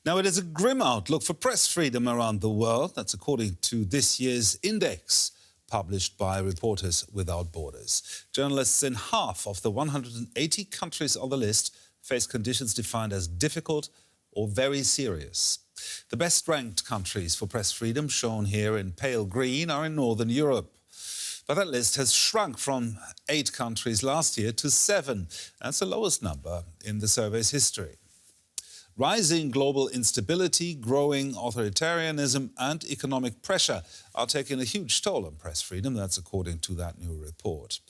Now, it is a grim outlook for press freedom around the world. That's according to this year's index published by Reporters Without Borders. Journalists in half of the 180 countries on the list face conditions defined as difficult or very serious. The best-ranked countries for press freedom, shown here in pale green, are in Northern Europe. But that list has shrunk from 8 countries last year to 7. That's the lowest number in the survey's history. Rising global instability, growing authoritarianism and economic pressure are taking a huge toll on press freedom. That's according to that new report.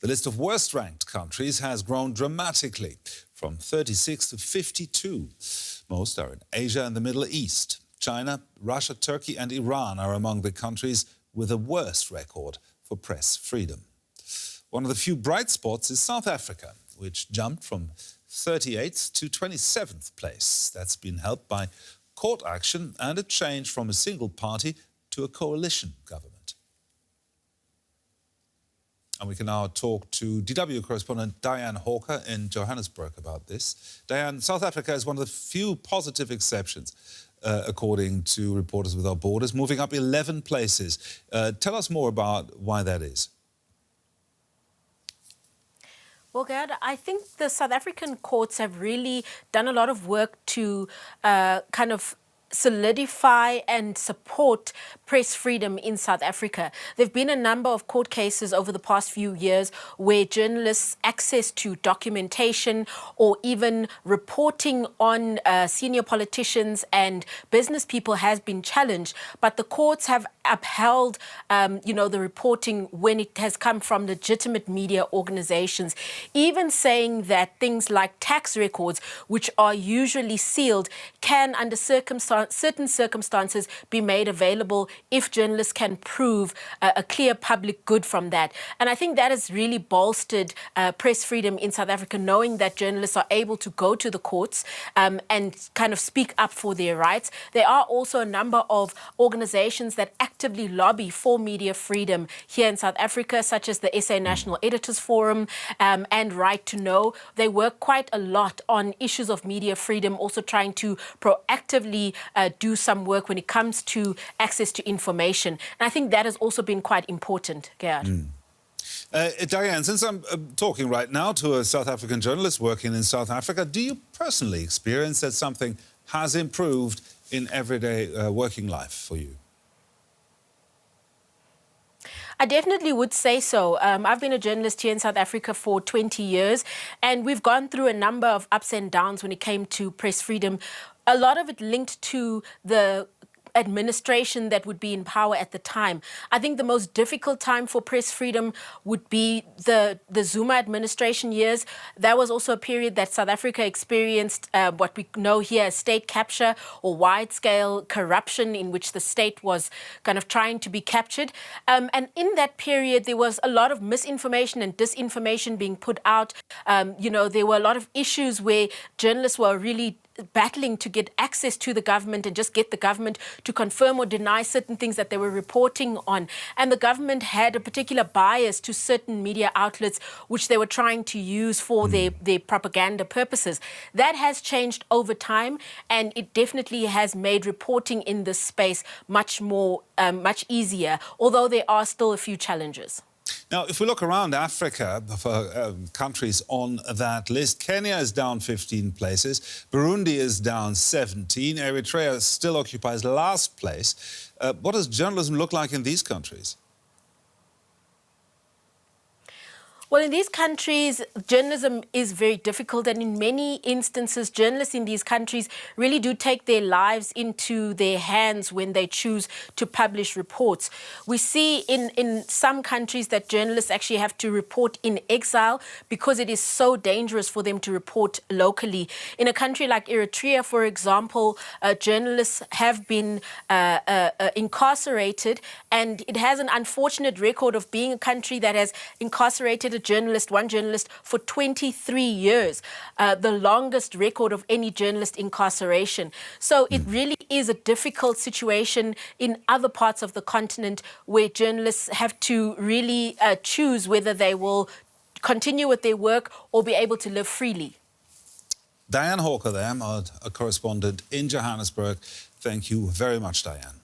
The list of worst-ranked countries has grown dramatically, from 36 to 52. Most are in Asia and the Middle East. China, Russia, Turkey and Iran are among the countries with the worst record for press freedom. One of the few bright spots is South Africa, which jumped from 38th to 27th place. That's been helped by court action and a change from a single party to a coalition government. And we can now talk to DW correspondent Diane Hawker in Johannesburg about this. Diane, South Africa is one of the few positive exceptions, according to Reporters Without Borders, moving up 11 places. Tell us more about why that is. Well, Gerd, I think the South African courts have really done a lot of work to kind of solidify and support press freedom in South Africa. There have been a number of court cases over the past few years where journalists' access to documentation or even reporting on senior politicians and business people has been challenged, but the courts have upheld, the reporting when it has come from legitimate media organizations, even saying that things like tax records, which are usually sealed, can, under certain circumstances, be made available if journalists can prove a clear public good from that. And I think that has really bolstered press freedom in South Africa, knowing that journalists are able to go to the courts and kind of speak up for their rights. There are also a number of organizations that actively lobby for media freedom here in South Africa, such as the SA National Editors Forum and Right to Know. They work quite a lot on issues of media freedom, also trying to proactively do some work when it comes to access to information. And I think that has also been quite important, Gerd. Diane, since I'm talking right now to a South African journalist working in South Africa, do you personally experience that something has improved in everyday working life for you? I definitely would say so. I've been a journalist here in South Africa for 20 years, and we've gone through a number of ups and downs when it came to press freedom. A lot of it linked to the administration that would be in power at the time. I think the most difficult time for press freedom would be the Zuma administration years. That was also a period that South Africa experienced what we know here as state capture or wide-scale corruption, in which the state was kind of trying to be captured. And in that period, there was a lot of misinformation and disinformation being put out. There were a lot of issues where journalists were really battling to get access to the government and just get the government to confirm or deny certain things that they were reporting on. And the government had a particular bias to certain media outlets which they were trying to use for their propaganda purposes. That has changed over time, and it definitely has made reporting in this space much easier, although there are still a few challenges. Now, if we look around Africa, for countries on that list, Kenya is down 15 places, Burundi is down 17, Eritrea still occupies last place. What does journalism look like in these countries? Well, in these countries, journalism is very difficult, and in many instances, journalists in these countries really do take their lives into their hands when they choose to publish reports. We see in some countries that journalists actually have to report in exile because it is so dangerous for them to report locally. In a country like Eritrea, for example, journalists have been incarcerated, and it has an unfortunate record of being a country that has incarcerated one journalist for 23 years, the longest record of any journalist incarceration. So it really is a difficult situation in other parts of the continent where journalists have to really choose whether they will continue with their work or be able to live freely. Diane Hawker there, our correspondent in Johannesburg. Thank you very much, Diane.